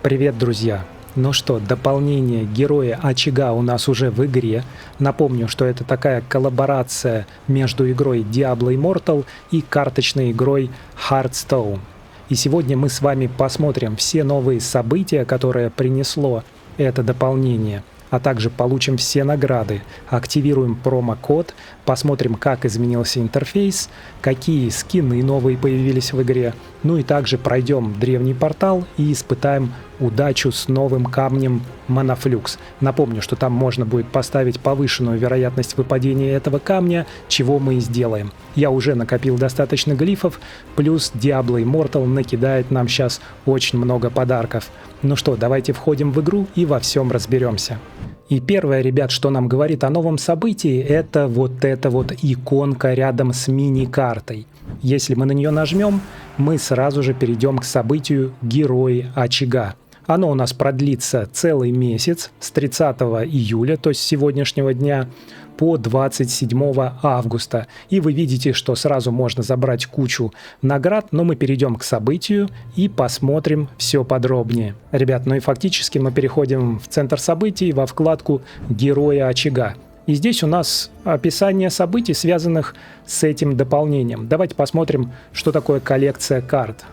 Привет, друзья! Ну что, дополнение Героя Очага у нас уже в игре. Напомню, что это такая коллаборация между игрой Diablo Immortal и карточной игрой Hearthstone. И сегодня мы с вами посмотрим все новые события, которые принесло это дополнение, а также получим все награды, активируем промокод, посмотрим, как изменился интерфейс, какие скины новые появились в игре, ну и также пройдем древний портал и испытаем удачу с новым камнем Монофлюкс. Напомню, что там можно будет поставить повышенную вероятность выпадения этого камня, чего мы и сделаем. Я уже накопил достаточно глифов, плюс Diablo Immortal накидает нам сейчас очень много подарков. Ну что, давайте входим в игру и во всем разберемся. И первое, ребят, что нам говорит о новом событии, это вот эта вот иконка рядом с мини-картой. Если мы на нее нажмем, мы сразу же перейдем к событию Герои Очага. Оно у нас продлится целый месяц с 30 июля, то есть с сегодняшнего дня, по 27 августа. И вы видите, что сразу можно забрать кучу наград, но мы перейдем к событию и посмотрим все подробнее. Ребят, ну и фактически мы переходим в центр событий, во вкладку «Героя Очага». И здесь у нас описание событий, связанных с этим дополнением. Давайте посмотрим, что такое коллекция карт.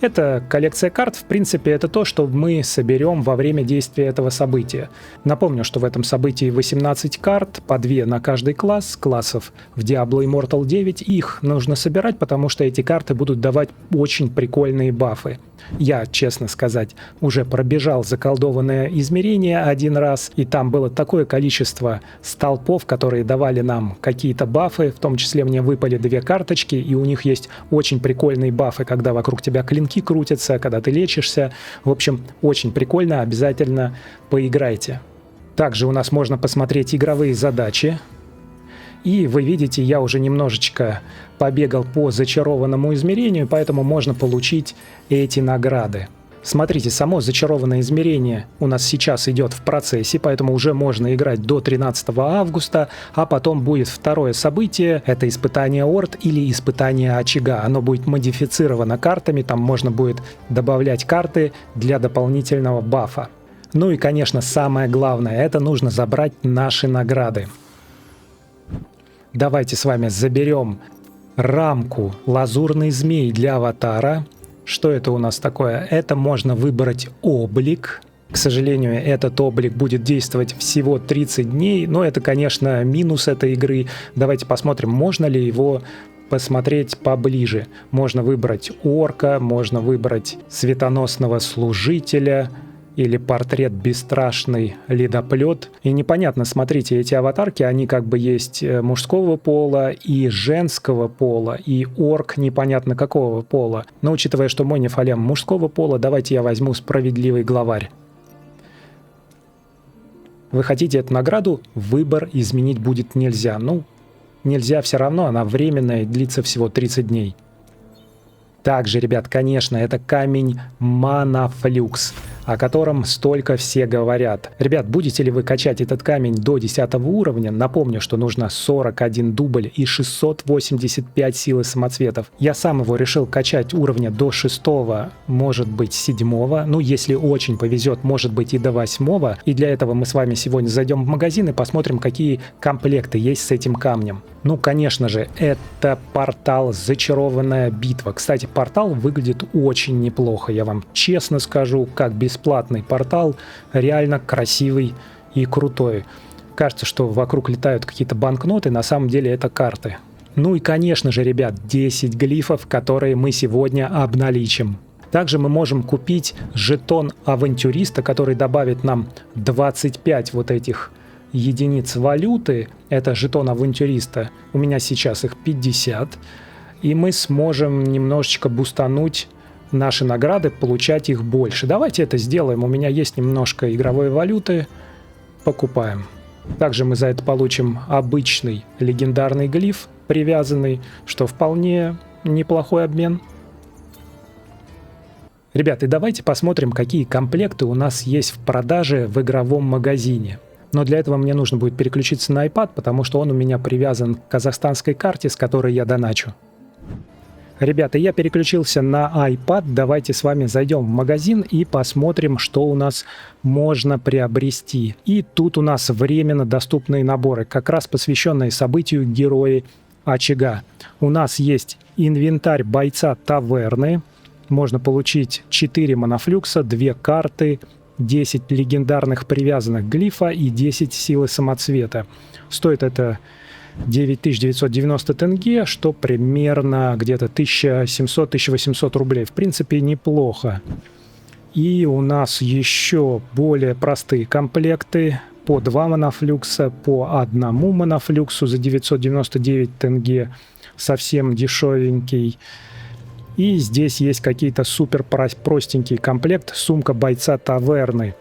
Эта коллекция карт, в принципе, это то, что мы соберем во время действия этого события. Напомню, что в этом событии 18 карт, по 2 на каждый класс, классов в Diablo Immortal 9. Их нужно собирать, потому что эти карты будут давать очень прикольные бафы. Я, честно сказать, уже пробежал заколдованное измерение один раз, и там было такое количество столпов, которые давали нам какие-то бафы, в том числе мне выпали 2 карточки, и у них есть очень прикольные бафы, когда вокруг тебя клинки крутятся, когда ты лечишься. В общем, очень прикольно, обязательно поиграйте. Также у нас можно посмотреть игровые задачи. И вы видите, я уже немножечко побегал по зачарованному измерению, поэтому можно получить эти награды. Смотрите, само зачарованное измерение у нас сейчас идет в процессе, поэтому уже можно играть до 13 августа, а потом будет второе событие, это испытание Орд или испытание Очага. Оно будет модифицировано картами, там можно будет добавлять карты для дополнительного бафа. Ну и, конечно, самое главное, это нужно забрать наши награды. Давайте с вами заберем рамку «Лазурный змей» для аватара. Что это у нас такое? Это можно выбрать облик. К сожалению, этот облик будет действовать всего 30 дней, но это, конечно, минус этой игры. Давайте посмотрим, можно ли его посмотреть поближе. Можно выбрать орка, можно выбрать светоносного служителя или портрет бесстрашный ледоплет. И непонятно, смотрите, эти аватарки, они как бы есть мужского пола и женского пола, и орк непонятно какого пола. Но учитывая, что мой Нефалем мужского пола, давайте я возьму справедливый главарь. Вы хотите эту награду? Выбор изменить будет нельзя. Ну, нельзя все равно, она временная, длится всего 30 дней. Также, ребят, конечно, это камень Монофлюкс, о котором столько все говорят. Ребят, будете ли вы качать этот камень до 10 уровня? Напомню, что нужно 41 дубль и 685 силы самоцветов. Я сам его решил качать уровня до 6, может быть 7. Ну, если очень повезет, может быть и до 8. И для этого мы с вами сегодня зайдем в магазин и посмотрим, какие комплекты есть с этим камнем. Ну, конечно же, это портал «Зачарованная битва». Кстати, портал выглядит очень неплохо, я вам честно скажу, как бесплатный портал, реально красивый и крутой. Кажется, что вокруг летают какие-то банкноты, на самом деле это карты. Ну и, конечно же, ребят, 10 глифов, которые мы сегодня обналичим. Также мы можем купить жетон авантюриста, который добавит нам 25 вот этих единиц валюты. Это жетон авантюриста. У меня сейчас их 50. И мы сможем немножечко бустануть наши награды, получать их больше. Давайте это сделаем. У меня есть немножко игровой валюты. Покупаем. Также мы за это получим обычный легендарный глиф, привязанный, что вполне неплохой обмен. Ребята, и давайте посмотрим, какие комплекты у нас есть в продаже в игровом магазине. Но для этого мне нужно будет переключиться на iPad, потому что он у меня привязан к казахстанской карте, с которой я доначу. Ребята, я переключился на iPad. Давайте с вами зайдем в магазин и посмотрим, что у нас можно приобрести. И тут у нас временно доступные наборы, как раз посвященные событию Герои Очага. У нас есть инвентарь бойца таверны. Можно получить 4 монофлюкса, 2 карты, 10 легендарных привязанных глифа и 10 силы самоцвета. Стоит это 9990 тенге, что примерно где-то 1700-1800 рублей. В принципе, неплохо. И у нас еще более простые комплекты. По 2 монофлюкса, по 1 монофлюксу за 999 тенге. Совсем дешевенький. И здесь есть какие-то супер простенькие комплекты. Сумка бойца таверны.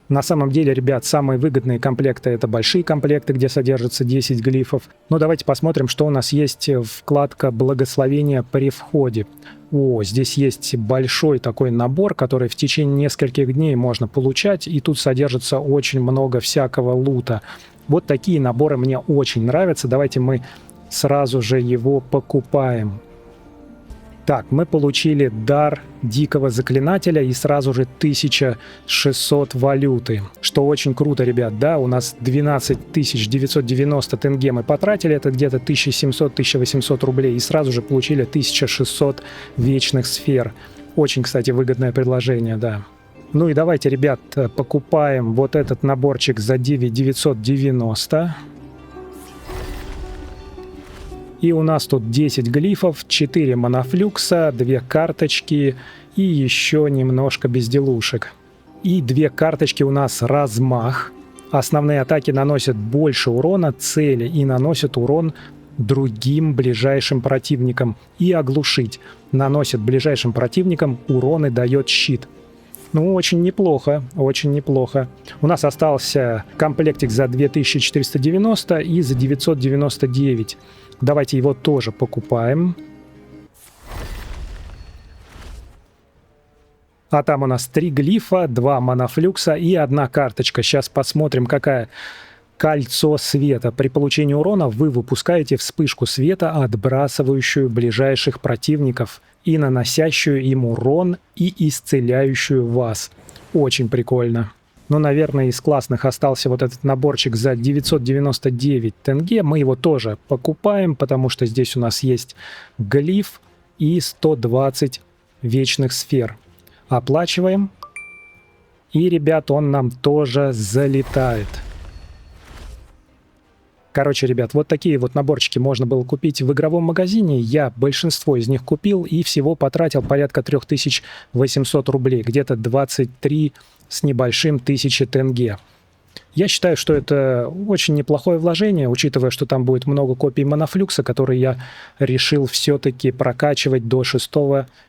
На самом деле, ребят, самые выгодные комплекты — это большие комплекты, где содержится 10 глифов. Но давайте посмотрим, что у нас есть. Вкладка «Благословение при входе». О, здесь есть большой такой набор, который в течение нескольких дней можно получать. И тут содержится очень много всякого лута. Вот такие наборы мне очень нравятся. Давайте мы сразу же его покупаем. Так, мы получили дар дикого заклинателя и сразу же 1600 валюты, что очень круто, ребят, да, у нас 12 990 тенге мы потратили, это где-то 1700-1800 рублей, и сразу же получили 1600 вечных сфер. Очень, кстати, выгодное предложение, да. Ну и давайте, ребят, покупаем вот этот наборчик за 9990. И у нас тут 10 глифов, 4 монофлюкса, 2 карточки и еще немножко безделушек. И 2 карточки у нас размах. Основные атаки наносят больше урона цели и наносят урон другим ближайшим противникам. И оглушить. Наносит ближайшим противникам урон и дает щит. Ну, очень неплохо, очень неплохо. У нас остался комплектик за 2490 и за 999. Давайте его тоже покупаем. А там у нас 3 глифа, 2 монофлюкса и 1 карточка. Сейчас посмотрим, какая. Кольцо света. При получении урона вы выпускаете вспышку света, отбрасывающую ближайших противников и наносящую им урон и исцеляющую вас. Очень прикольно. Ну, наверное, из классных остался вот этот наборчик за 999 тенге. Мы его тоже покупаем, потому что здесь у нас есть глиф и 120 вечных сфер. Оплачиваем. И, ребят, он нам тоже залетает. Короче, ребят, вот такие вот наборчики можно было купить в игровом магазине. Я большинство из них купил и всего потратил порядка 3800 рублей. Где-то 23 с небольшим тысячи тенге. Я считаю, что это очень неплохое вложение, учитывая, что там будет много копий монофлюкса, которые я решил все-таки прокачивать до 6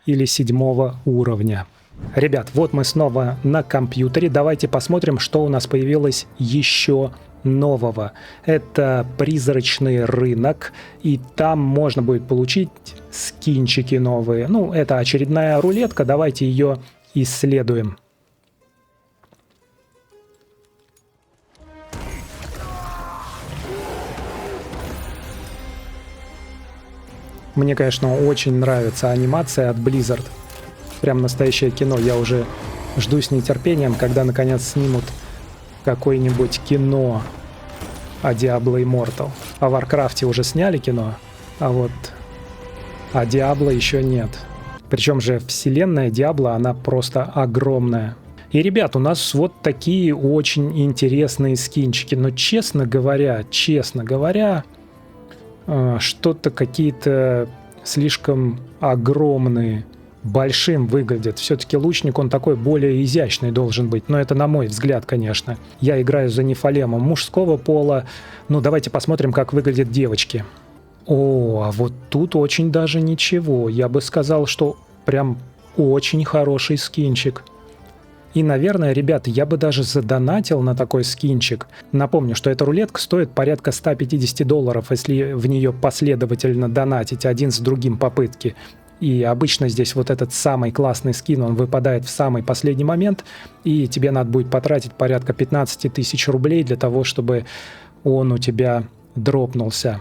или 7 уровня. Ребят, вот мы снова на компьютере. Давайте посмотрим, что у нас появилось еще нового. Это призрачный рынок, и там можно будет получить скинчики новые. Ну, это очередная рулетка, давайте ее исследуем. Мне, конечно, очень нравится анимация от Blizzard. Прям настоящее кино. Я уже жду с нетерпением, когда наконец снимут какое-нибудь кино о Diablo Immortal. О Warcraft уже сняли кино, а Diablo еще нет. Причем же вселенная Diablo, она просто огромная. И, ребят, у нас вот такие очень интересные скинчики. Но, честно говоря, что-то какие-то слишком огромные, большим выглядят. Все-таки лучник, он такой более изящный должен быть. Но это на мой взгляд, конечно. Я играю за Нефалемом мужского пола. Ну, давайте посмотрим, как выглядят девочки. О, а вот тут очень даже ничего. Я бы сказал, что прям очень хороший скинчик. И, наверное, ребят, я бы даже задонатил на такой скинчик. Напомню, что эта рулетка стоит порядка $150, если в нее последовательно донатить один с другим попытки. И обычно здесь вот этот самый классный скин, он выпадает в самый последний момент, и тебе надо будет потратить порядка 15 тысяч рублей для того, чтобы он у тебя дропнулся.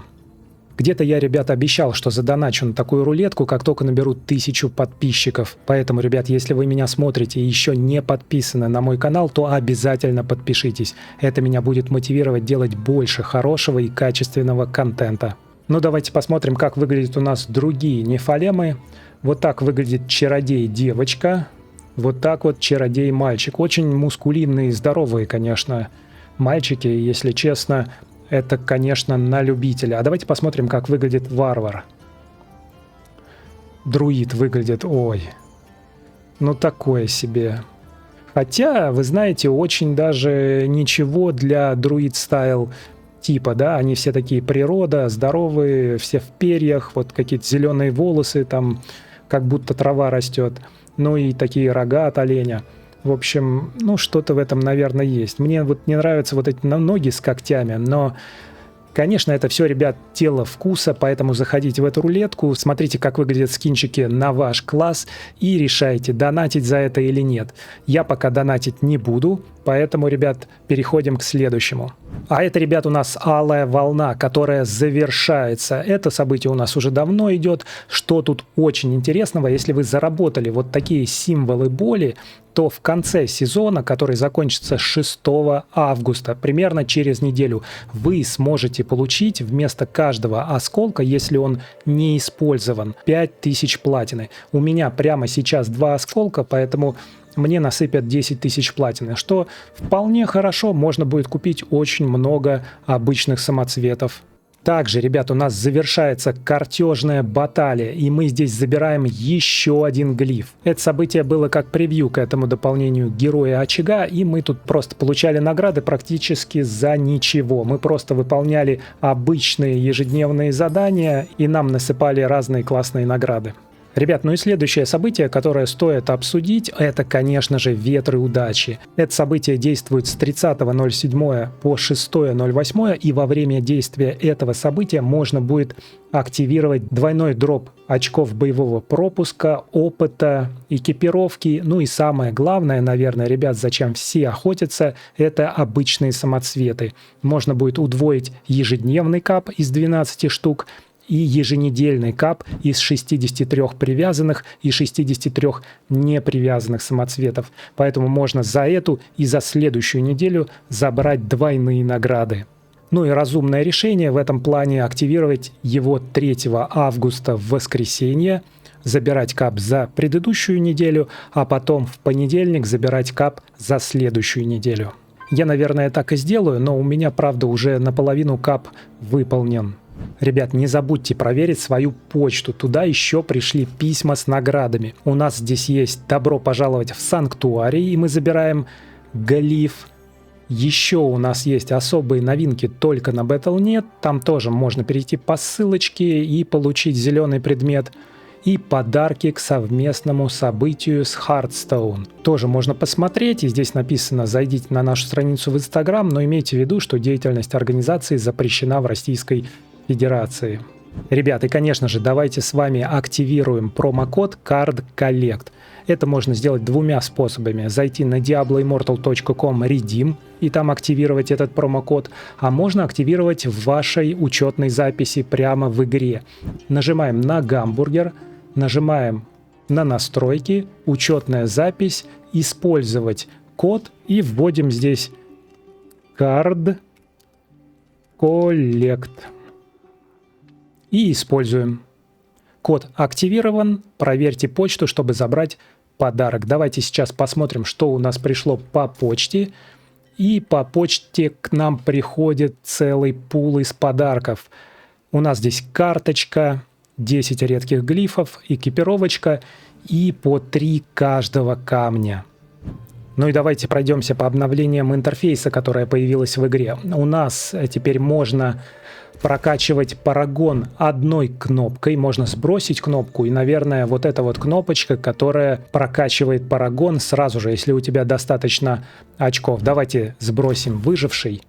Где-то я, ребята, обещал, что задоначу на такую рулетку, как только наберу 1000 подписчиков. Поэтому, ребят, если вы меня смотрите и еще не подписаны на мой канал, то обязательно подпишитесь. Это меня будет мотивировать делать больше хорошего и качественного контента. Ну, давайте посмотрим, как выглядят у нас другие нефалемы. Вот так выглядит чародей-девочка. Вот так вот чародей-мальчик. Очень мускулинные и здоровые, конечно, мальчики, если честно. Это, конечно, на любителя. А давайте посмотрим, как выглядит варвар. Друид выглядит, ой, ну такое себе. Хотя, вы знаете, очень даже ничего для друид-стайл типа, да, они все такие природа, здоровые, все в перьях, вот какие-то зеленые волосы, там, как будто трава растет, ну и такие рога от оленя. В общем, ну что-то в этом, наверное, есть. Мне вот не нравятся вот эти ноги с когтями, но, конечно, это все, ребят, дело вкуса, поэтому заходите в эту рулетку, смотрите, как выглядят скинчики на ваш класс и решайте, донатить за это или нет. Я пока донатить не буду, поэтому, ребят, переходим к следующему. А это, ребят, у нас алая волна, которая завершается. Это событие у нас уже давно идет. Что тут очень интересного, если вы заработали вот такие символы боли, то в конце сезона, который закончится 6 августа, примерно через неделю, вы сможете получить вместо каждого осколка, если он не использован, 5000 платины. У меня прямо сейчас 2 осколка, поэтому мне насыпят 10 000 платины, что вполне хорошо, можно будет купить очень много обычных самоцветов. Также, ребят, у нас завершается картежная баталия, и мы здесь забираем еще один глиф. Это событие было как превью к этому дополнению Героя Очага, и мы тут просто получали награды практически за ничего. Мы просто выполняли обычные ежедневные задания, и нам насыпали разные классные награды. Ребят, ну и следующее событие, которое стоит обсудить, это, конечно же, Ветры удачи. Это событие действует с 30.07 по 6.08, и во время действия этого события можно будет активировать двойной дроп очков боевого пропуска, опыта, экипировки. Ну и самое главное, наверное, ребят, зачем все охотятся, это обычные самоцветы. Можно будет удвоить ежедневный кап из 12 штук, и еженедельный кап из 63 привязанных и 63 непривязанных самоцветов. Поэтому можно за эту и за следующую неделю забрать двойные награды. Ну и разумное решение в этом плане активировать его 3 августа в воскресенье, забирать кап за предыдущую неделю, а потом в понедельник забирать кап за следующую неделю. Я, наверное, так и сделаю, но у меня, правда, уже наполовину кап выполнен. Ребят, не забудьте проверить свою почту. Туда еще пришли письма с наградами. У нас здесь есть «Добро пожаловать в Санктуарий», и мы забираем глиф. Еще у нас есть особые новинки только на Battle.net. Там тоже можно перейти по ссылочке и получить зеленый предмет. И подарки к совместному событию с Hearthstone. Тоже можно посмотреть, и здесь написано «Зайдите на нашу страницу в Instagram», но имейте в виду, что деятельность организации запрещена в Российской Федерации. Ребята, и, конечно же, давайте с вами активируем промокод CardCollect. Это можно сделать двумя способами. Зайти на diabloimmortal.com redeem и там активировать этот промокод, а можно активировать в вашей учетной записи прямо в игре. Нажимаем на гамбургер, нажимаем на настройки, учетная запись, использовать код и вводим здесь CardCollect. И используем. Код активирован. Проверьте почту, чтобы забрать подарок. Давайте сейчас посмотрим, что у нас пришло по почте. И по почте к нам приходит целый пул из подарков. У нас здесь карточка, 10 редких глифов, экипировочка и по 3 каждого камня. Ну и давайте пройдемся по обновлениям интерфейса, которое появилось в игре. У нас теперь можно прокачивать парагон одной кнопкой, можно сбросить кнопку, и, наверное, вот эта вот кнопочка, которая прокачивает парагон сразу же, если у тебя достаточно очков. Давайте сбросим выживший.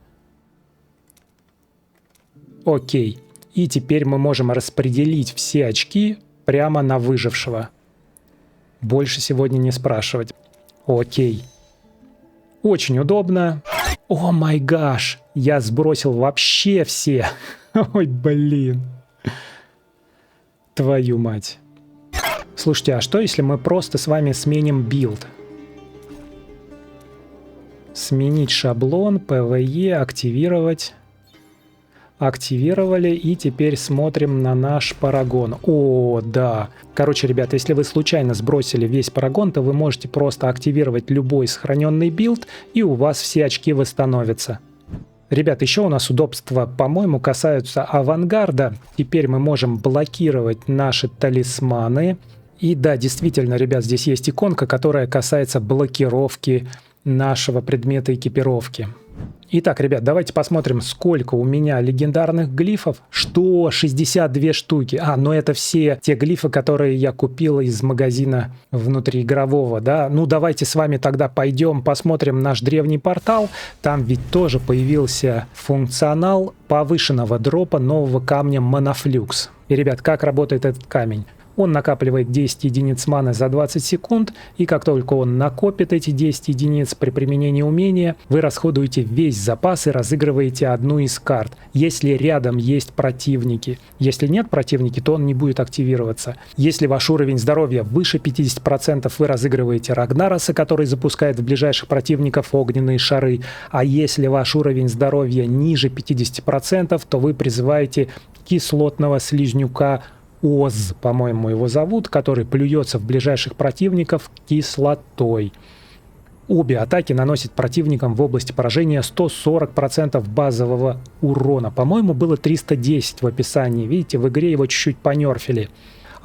Окей. И теперь мы можем распределить все очки прямо на выжившего. Больше сегодня не спрашивать. Окей. Очень удобно. О май гаш, я сбросил вообще все. Ой, блин. Твою мать. Слушайте, а что если мы просто с вами сменим билд? Сменить шаблон, PvE, активировать. Активировали, и теперь смотрим на наш парагон. О, да. Короче, ребята, если вы случайно сбросили весь парагон, то вы можете просто активировать любой сохраненный билд, и у вас все очки восстановятся. Ребят, еще у нас удобства, по-моему, касаются авангарда. Теперь мы можем блокировать наши талисманы. И да, действительно, ребят, здесь есть иконка, которая касается блокировки нашего предмета экипировки. Итак, ребят, давайте посмотрим, сколько у меня легендарных глифов. Что? 62 штуки. Но это все те глифы, которые я купил из магазина внутриигрового, да? Ну, давайте с вами тогда пойдем посмотрим наш древний портал. Там ведь тоже появился функционал повышенного дропа нового камня Монофлюкс. И, ребят, как работает этот камень? Он накапливает 10 единиц маны за 20 секунд, и как только он накопит эти 10 единиц при применении умения, вы расходуете весь запас и разыгрываете одну из карт, если рядом есть противники. Если нет противники, то он не будет активироваться. Если ваш уровень здоровья выше 50%, вы разыгрываете Рагнараса, который запускает в ближайших противников огненные шары, а если ваш уровень здоровья ниже 50%, то вы призываете кислотного слизнюка Оз, по-моему, его зовут, который плюется в ближайших противников кислотой. Обе атаки наносят противникам в области поражения 140% базового урона. По-моему, было 310 в описании. Видите, в игре его чуть-чуть понерфили.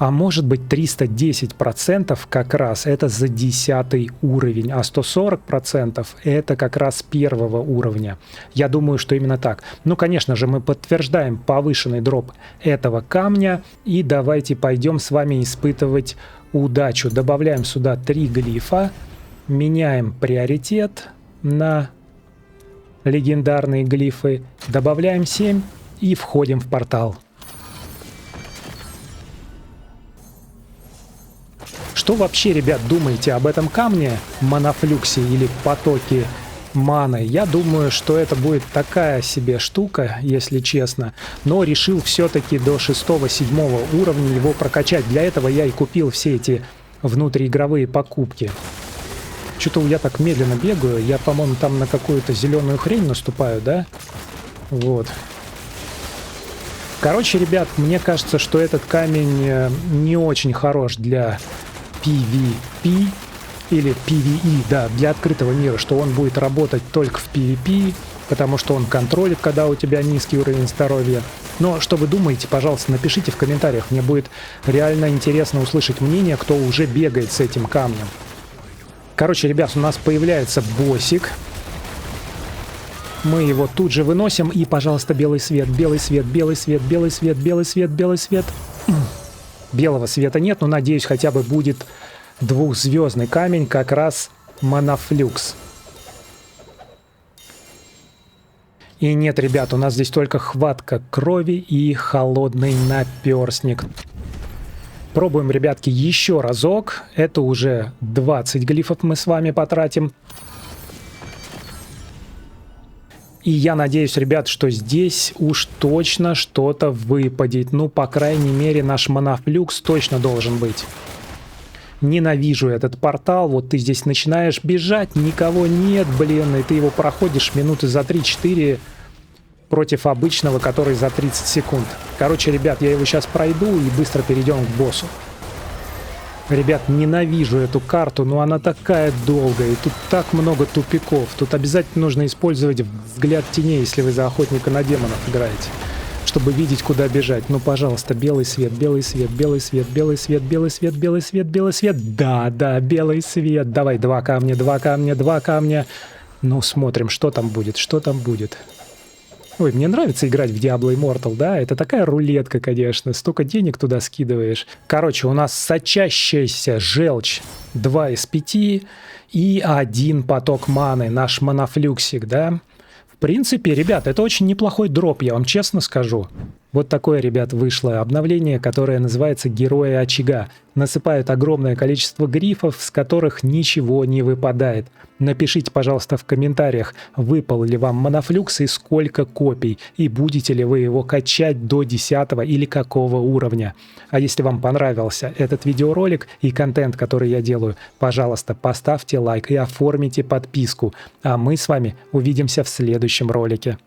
А может быть 310% как раз это за 10 уровень, а 140% это как раз первого уровня. Я думаю, что именно так. Ну, конечно же, мы подтверждаем повышенный дроп этого камня. И давайте пойдем с вами испытывать удачу. Добавляем сюда 3 глифа, меняем приоритет на легендарные глифы, добавляем 7 и входим в портал. Что вообще, ребят, думаете об этом камне, монофлюксе или потоке маны? Я думаю, что это будет такая себе штука, если честно. Но решил все-таки до 6-7 уровня его прокачать. Для этого я и купил все эти внутриигровые покупки. Что-то я так медленно бегаю. Я, по-моему, там на какую-то зеленую хрень наступаю, да? Вот. Короче, ребят, мне кажется, что этот камень не очень хорош для PvP или PvE, да, для открытого мира, что он будет работать только в PvP, потому что он контролит, когда у тебя низкий уровень здоровья. Но что вы думаете, пожалуйста, напишите в комментариях, мне будет реально интересно услышать мнение, кто уже бегает с этим камнем. Короче, ребят, у нас появляется боссик. Мы его тут же выносим, и, пожалуйста, белый свет, белый свет, белый свет, белый свет, белый свет, белый свет. Белого света нет, но, надеюсь, хотя бы будет двухзвездный камень, как раз Монофлюкс. И нет, ребят, у нас здесь только хватка крови и холодный наперстник. Пробуем, ребятки, еще разок. Это уже 20 глифов мы с вами потратим. И я надеюсь, ребят, что здесь уж точно что-то выпадет. Ну, по крайней мере, наш Монофлюкс точно должен быть. Ненавижу этот портал. Вот ты здесь начинаешь бежать, никого нет, блин. И ты его проходишь минуты за 3-4 против обычного, который за 30 секунд. Короче, ребят, я его сейчас пройду и быстро перейдем к боссу. Ребят, ненавижу эту карту, но она такая долгая, и тут так много тупиков. Тут обязательно нужно использовать взгляд теней, если вы за охотника на демонов играете, чтобы видеть, куда бежать. Ну, пожалуйста, белый свет, белый свет, белый свет, белый свет, белый свет, белый свет, белый свет. Да, да, белый свет. Давай, 2 камня, 2 камня, 2 камня. Ну, смотрим, что там будет, что там будет. Ой, мне нравится играть в Diablo Immortal, да? Это такая рулетка, конечно. Столько денег туда скидываешь. Короче, у нас сочащаяся желчь 2 из 5 и 1 поток маны. Наш монофлюксик, да? В принципе, ребят, это очень неплохой дроп, я вам честно скажу. Вот такое, ребят, вышло обновление, которое называется «Герои очага». Насыпают огромное количество грифов, с которых ничего не выпадает. Напишите, пожалуйста, в комментариях, выпал ли вам монофлюкс и сколько копий, и будете ли вы его качать до 10 или какого уровня. А если вам понравился этот видеоролик и контент, который я делаю, пожалуйста, поставьте лайк и оформите подписку. А мы с вами увидимся в следующем ролике.